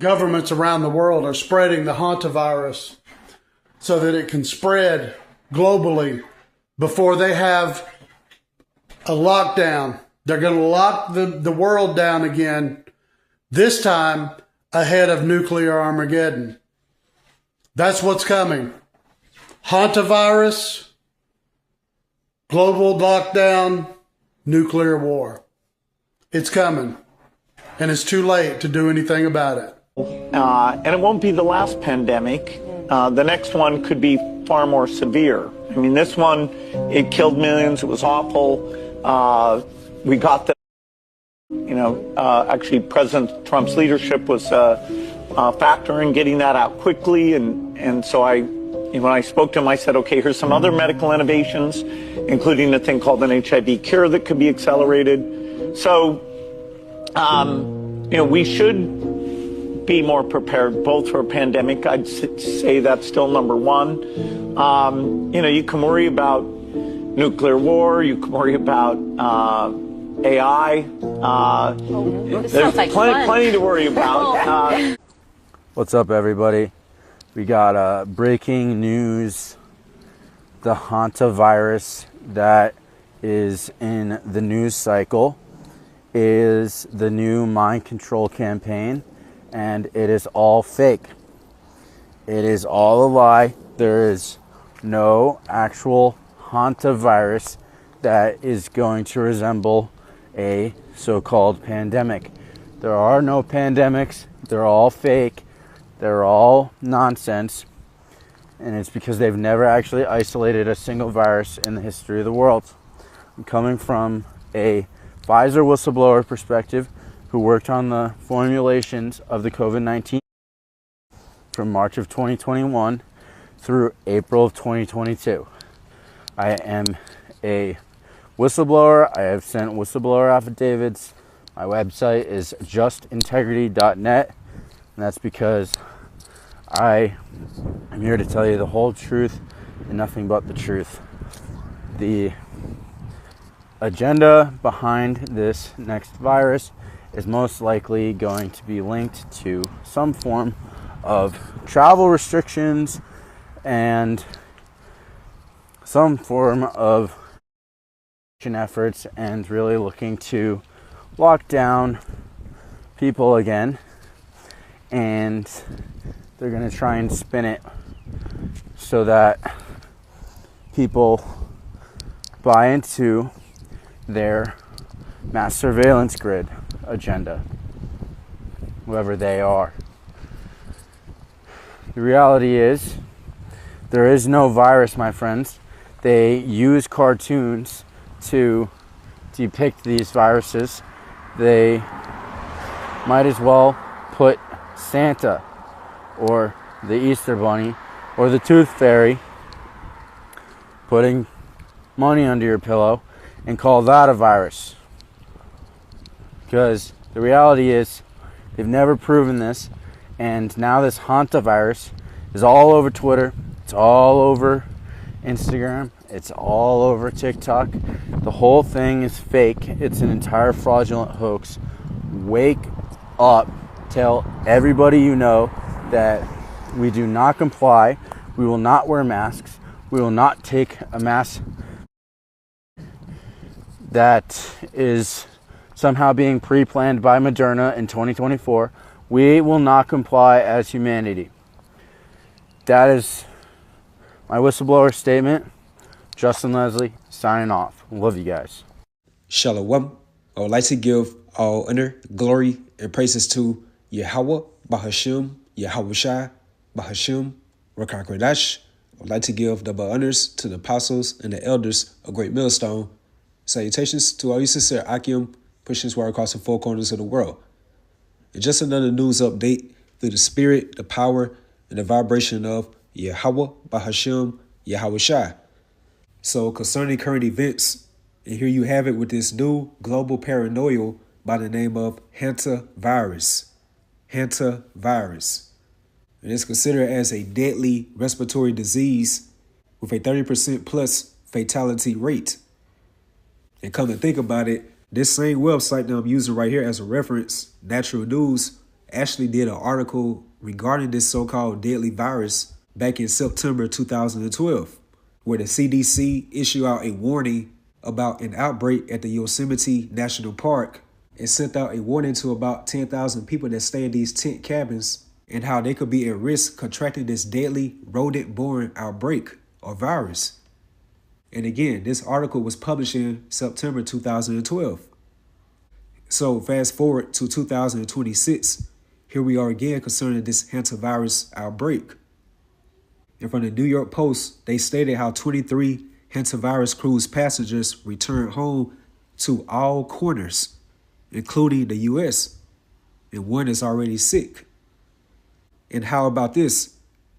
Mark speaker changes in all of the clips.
Speaker 1: governments around the world are spreading the hantavirus so that it can spread globally before they have a lockdown. They're going to lock the world down again, this time ahead of nuclear Armageddon. That's what's coming. Hantavirus, global lockdown, nuclear war. It's coming, and it's too late to do anything about it.
Speaker 2: And it won't be the last pandemic. The next one could be far more severe. I mean, this one, it killed millions. It was awful. We got the, actually President Trump's leadership was a factor in getting that out quickly. And so when I spoke to him, I said, okay, here's some other medical innovations, including a thing called an HIV cure that could be accelerated. So, we should be more prepared both for a pandemic. I'd say that's still number one. You can worry about nuclear war. You can worry about AI. There's plenty to worry about.
Speaker 3: What's up, everybody? We got breaking news. The hantavirus that is in the news cycle is the new mind control campaign, and it is all fake. It is all a lie. There is no actual hantavirus that is going to resemble a so-called pandemic. There are no pandemics. They're all fake. They're all nonsense. And it's because they've never actually isolated a single virus in the history of the world. I'm coming from a Pfizer whistleblower perspective who worked on the formulations of the COVID-19 from March of 2021 through April of 2022. I am a whistleblower. I have sent whistleblower affidavits. My website is justintegrity.net, and that's because I am here to tell you the whole truth and nothing but the truth. The agenda behind this next virus is most likely going to be linked to some form of travel restrictions and some form of efforts, and really looking to lock down people again. And they're going to try and spin it so that people buy into their mass surveillance grid agenda, whoever they are. The reality is, there is no virus, my friends. They use cartoons to depict these viruses. They might as well put Santa or the Easter Bunny or the Tooth Fairy putting money under your pillow and call that a virus. Because the reality is, they've never proven this, and now this hantavirus is all over Twitter, it's all over Instagram, it's all over TikTok. The whole thing is fake. It's an entire fraudulent hoax. Wake up. Tell everybody you know that we do not comply. We will not wear masks. We will not take a mask that is somehow being pre-planned by Moderna in 2024. We will not comply as humanity. That is my whistleblower statement. Justin Leslie, signing off. Love you guys.
Speaker 4: Shalom. I would like to give all honor, glory, and praises to YAHAWAH, BAHASHAM, YAHAWASHI, BAHASHAM, Rakah Kodash. I would like to give double honors to the apostles and the elders of Great Millstone. Salutations to all you sincere Akim, pushing his word across the four corners of the world. And just another news update through the spirit, the power, and the vibration of YAHAWAH, BAHASHAM, YAHAWASHI. So concerning current events, and here you have it with this new global paranoia by the name of hantavirus. Hantavirus. And it's considered as a deadly respiratory disease with a 30% plus fatality rate. And come to think about it, this same website that I'm using right here as a reference, Natural News, actually did an article regarding this so-called deadly virus back in September 2012, where the CDC issued out a warning about an outbreak at the Yosemite National Park and sent out a warning to about 10,000 people that stay in these tent cabins and how they could be at risk contracting this deadly rodent-borne outbreak or virus. And again, this article was published in September 2012. So fast forward to 2026, here we are again concerning this hantavirus outbreak. And from the New York Post, they stated how 23 hantavirus cruise passengers returned home to all corners, including the U.S., and one is already sick. And how about this?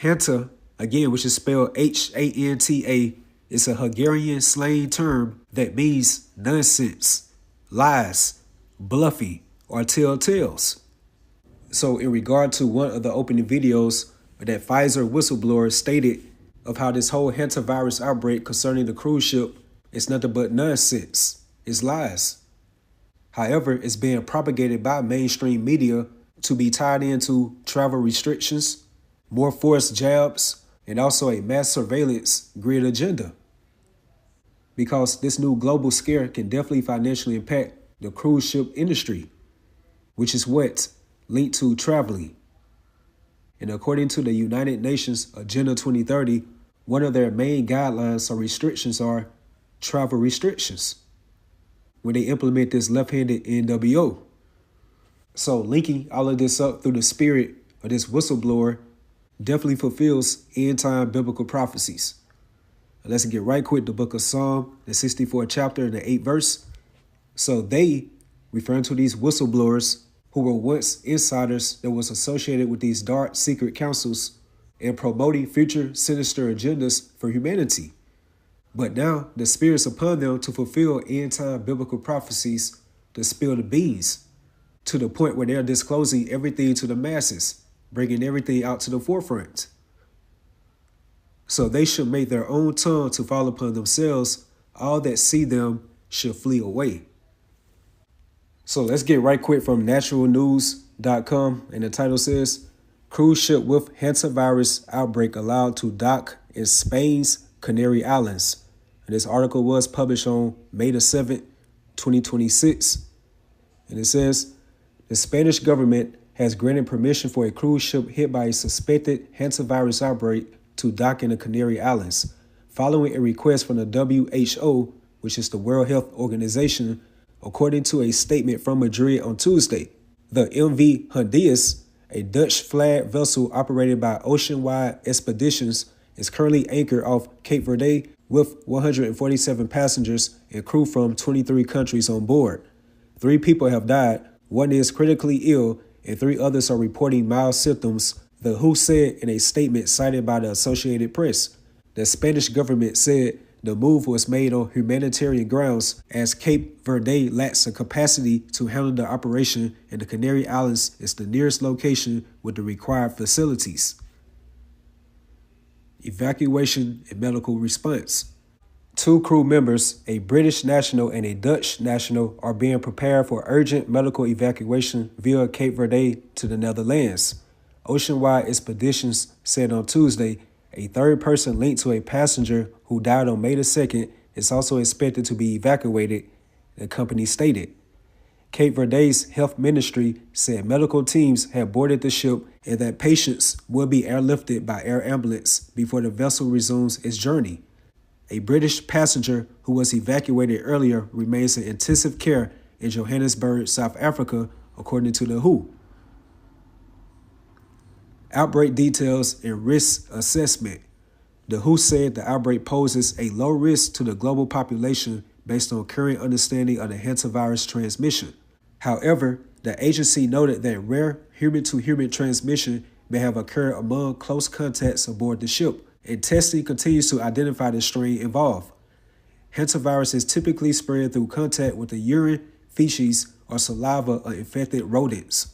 Speaker 4: Hanta, again, which is spelled H-A-N-T-A, is a Hungarian slang term that means nonsense, lies, bluffy, or telltales. So in regard to one of the opening videos that Pfizer whistleblower stated of how this whole hantavirus outbreak concerning the cruise ship is nothing but nonsense, it's lies. However, it's being propagated by mainstream media to be tied into travel restrictions, more forced jabs, and also a mass surveillance grid agenda. Because this new global scare can definitely financially impact the cruise ship industry, which is what linked to traveling. And according to the United Nations Agenda 2030, one of their main guidelines or restrictions are travel restrictions when they implement this left-handed NWO. So linking all of this up through the spirit of this whistleblower definitely fulfills end-time biblical prophecies. And let's get right quick to the book of Psalm, the 64th chapter and the 8th verse. So they, referring to these whistleblowers who were once insiders that was associated with these dark secret councils and promoting future sinister agendas for humanity. But now the Spirit's upon them to fulfill end-time biblical prophecies to spill the beans, to the point where they're disclosing everything to the masses, bringing everything out to the forefront. So they should make their own tongue to fall upon themselves. All that see them should flee away. So let's get right quick from naturalnews.com. And the title says, cruise ship with hantavirus outbreak allowed to dock in Spain's Canary Islands. And this article was published on May the 7th, 2026. And it says, the Spanish government has granted permission for a cruise ship hit by a suspected hantavirus outbreak to dock in the Canary Islands, following a request from the WHO, which is the World Health Organization, according to a statement from Madrid on Tuesday. The MV Hondias, a Dutch flag vessel operated by Oceanwide Expeditions, is currently anchored off Cape Verde with 147 passengers and crew from 23 countries on board. 3 people have died, 1 is critically ill, and 3 others are reporting mild symptoms, the WHO said in a statement cited by the Associated Press. The Spanish government said the move was made on humanitarian grounds as Cape Verde lacks the capacity to handle the operation and the Canary Islands is the nearest location with the required facilities. Evacuation and medical response. 2 crew members, a British national and a Dutch national, are being prepared for urgent medical evacuation via Cape Verde to the Netherlands. Oceanwide Expeditions said on Tuesday a 3rd person linked to a passenger who died on May the 2nd is also expected to be evacuated, the company stated. Cape Verde's health ministry said medical teams had boarded the ship and that patients will be airlifted by air ambulance before the vessel resumes its journey. A British passenger who was evacuated earlier remains in intensive care in Johannesburg, South Africa, according to the WHO. Outbreak details and risk assessment. The WHO said the outbreak poses a low risk to the global population based on current understanding of the hantavirus transmission. However, the agency noted that rare human-to-human transmission may have occurred among close contacts aboard the ship, and testing continues to identify the strain involved. Hantavirus is typically spread through contact with the urine, feces, or saliva of infected rodents.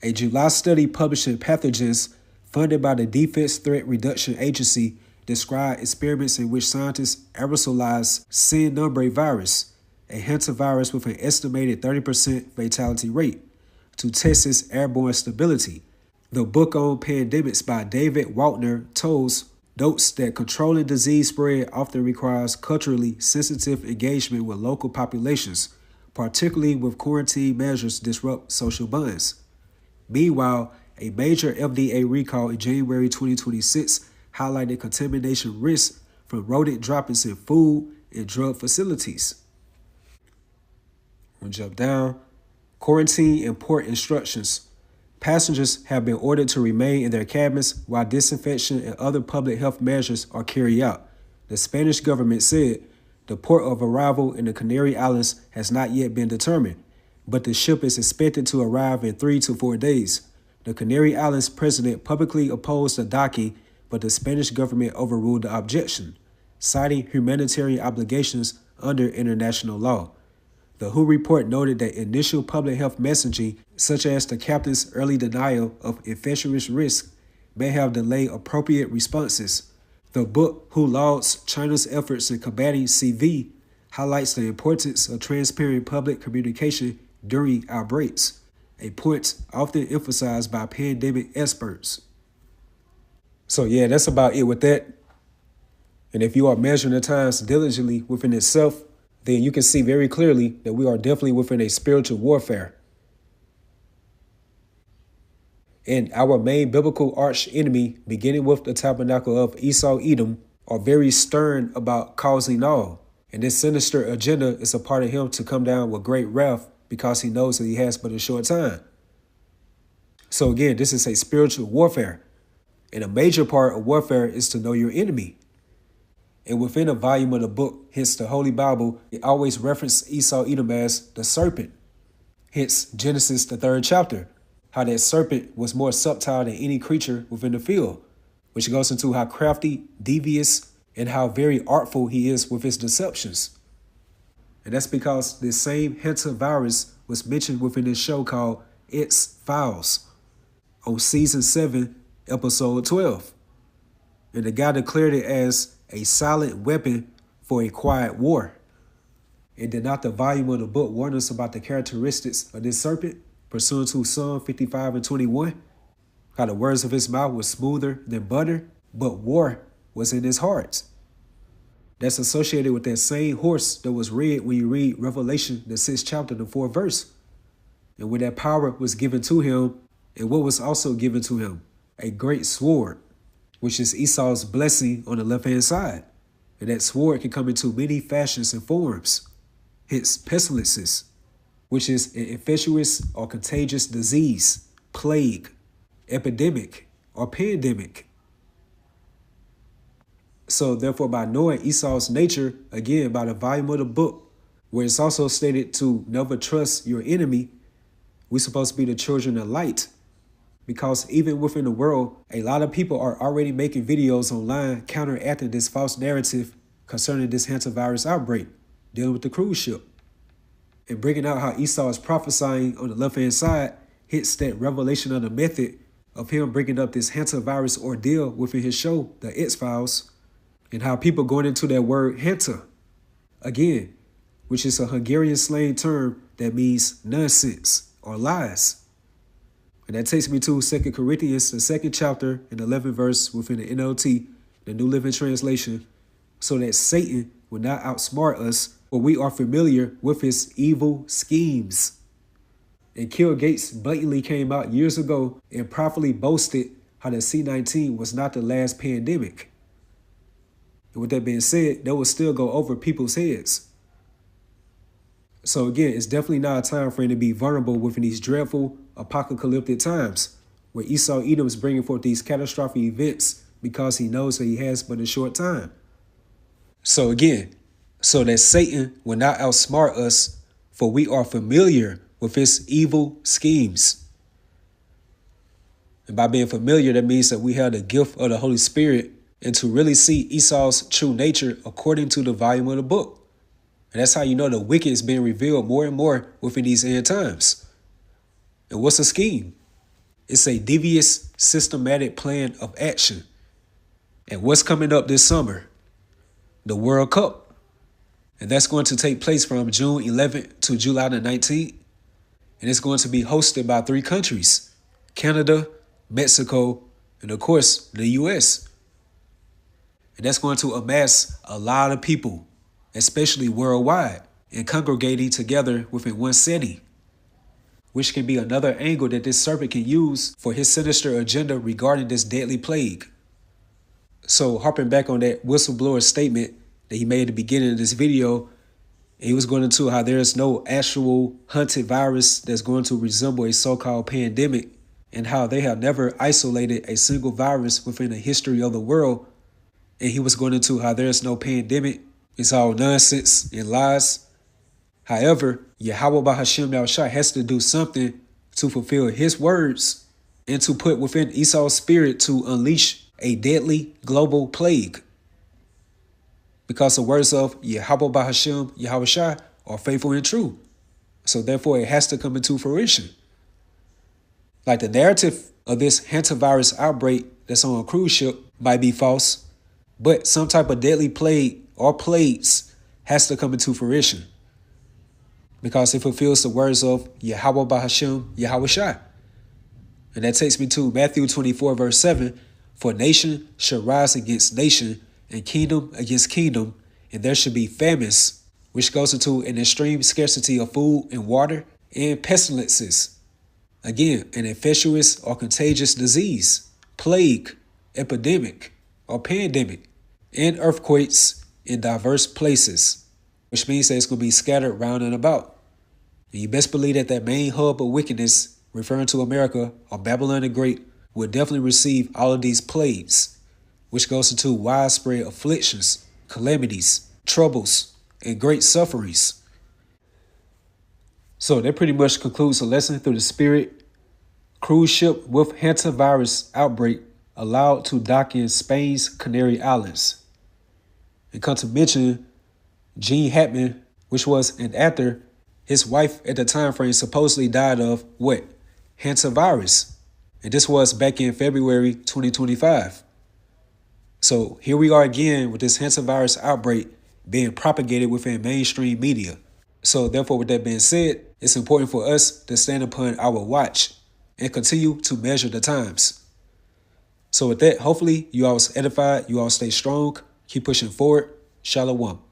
Speaker 4: A July study published in Pathogens, funded by the Defense Threat Reduction Agency, described experiments in which scientists aerosolized sin numbre virus, a hantavirus with an estimated 30% fatality rate. to Texas airborne stability. The book on pandemics by David Waltner notes that controlling disease spread often requires culturally sensitive engagement with local populations, particularly with quarantine measures disrupt social bonds. Meanwhile, a major FDA recall in January 2026 highlighted contamination risks from rodent droppings in food and drug facilities. We'll jump down. Quarantine and port instructions. Passengers have been ordered to remain in their cabins while disinfection and other public health measures are carried out. The Spanish government said the port of arrival in the Canary Islands has not yet been determined, but the ship is expected to arrive in 3 to 4 days. The Canary Islands president publicly opposed the docking, but the Spanish government overruled the objection, citing humanitarian obligations under international law. The WHO report noted that initial public health messaging, such as the captain's early denial of infectious risk, may have delayed appropriate responses. The book, Who Lauds China's Efforts in Combating CV, highlights the importance of transparent public communication during outbreaks, a point often emphasized by pandemic experts. So yeah, that's about it with that. And if you are measuring the times diligently within itself, then you can see very clearly that we are definitely within a spiritual warfare. And our main biblical arch enemy, beginning with the tabernacle of Esau Edom, are very stern about causing all. And this sinister agenda is a part of him to come down with great wrath because he knows that he has but a short time. So again, this is a spiritual warfare. And a major part of warfare is to know your enemy. And within a volume of the book, hence the Holy Bible, it always referenced Esau Edom as the serpent. Hence Genesis, the 3rd chapter, how that serpent was more subtle than any creature within the field, which goes into how crafty, devious, and how very artful he is with his deceptions. And that's because this same hantavirus was mentioned within this show called X-Files on season 7, episode 12. And the guy declared it as a silent weapon for a quiet war. And did not the volume of the book warn us about the characteristics of this serpent, pursuant to Psalm 55:21? How the words of his mouth were smoother than butter, but war was in his heart. That's associated with that same horse that was read when you read Revelation, the 6th chapter, the 4th verse. And when that power was given to him, and what was also given to him? A great sword, which is Esau's blessing on the left-hand side. And that sword can come into many fashions and forms. Hence, pestilences, which is an infectious or contagious disease, plague, epidemic, or pandemic. So therefore, by knowing Esau's nature, again, by the volume of the book, where it's also stated to never trust your enemy, we're supposed to be the children of light. Because even within the world, a lot of people are already making videos online counteracting this false narrative concerning this hantavirus outbreak, dealing with the cruise ship. And bringing out how Esau is prophesying on the left-hand side hits that revelation of the method of him bringing up this hantavirus ordeal within his show, The X-Files, and how people going into that word hanta, again, which is a Hungarian slang term that means nonsense or lies. And that takes me to 2 Corinthians, the 2nd chapter and 11th verse within the NLT, the New Living Translation, so that Satan will not outsmart us, for we are familiar with his evil schemes. And Bill Gates blatantly came out years ago and properly boasted how the C-19 was not the last pandemic. And with that being said, that will still go over people's heads. So again, it's definitely not a time for him to be vulnerable within these dreadful apocalyptic times where Esau Edom is bringing forth these catastrophic events because he knows that he has but a short time. So again, so that Satan will not outsmart us, for we are familiar with his evil schemes. And by being familiar, that means that we have the gift of the Holy Spirit and to really see Esau's true nature according to the volume of the book. And that's how you know the wicked is being revealed more and more within these end times. And what's a scheme? It's a devious, systematic plan of action. And what's coming up this summer? The World Cup. And that's going to take place from June 11th to July the 19th. And it's going to be hosted by 3 countries: Canada, Mexico, and of course, the US. And that's going to amass a lot of people, especially worldwide, and congregating together within one city, which can be another angle that this serpent can use for his sinister agenda regarding this deadly plague. So harping back on that whistleblower statement that he made at the beginning of this video, he was going into how there is no actual hunted virus that's going to resemble a so-called pandemic, and how they have never isolated a single virus within the history of the world. And he was going into how there is no pandemic. It's all nonsense and lies. However, Yahawah BAHASHAM Yahawashi has to do something to fulfill his words and to put within Esau's spirit to unleash a deadly global plague. Because the words of Yahawah BAHASHAM Yahawashi are faithful and true. So therefore it has to come into fruition. Like the narrative of this hantavirus outbreak that's on a cruise ship might be false, but some type of deadly plague or plagues has to come into fruition, because it fulfills the words of Yahawah BAHASHAM Yahawashi. And that takes me to Matthew 24 verse 7. For nation shall rise against nation, and kingdom against kingdom, and there should be famines, which goes into an extreme scarcity of food and water, and pestilences. Again, an infectious or contagious disease, plague, epidemic, or pandemic, and earthquakes in diverse places, which means that it's going to be scattered round and about. And you best believe that that main hub of wickedness, referring to America or Babylon the Great, will definitely receive all of these plagues, which goes into widespread afflictions, calamities, troubles, and great sufferings. So that pretty much concludes the lesson through the spirit. Cruise ship with hantavirus outbreak allowed to dock in Spain's Canary Islands. And come to mention, Gene Hackman, which was an actor, his wife at the time frame supposedly died of what? Hantavirus. And this was back in February 2025. So here we are again with this hantavirus outbreak being propagated within mainstream media. So therefore, with that being said, it's important for us to stand upon our watch and continue to measure the times. So with that, hopefully you all was edified, you all stay strong, keep pushing forward. Shalom.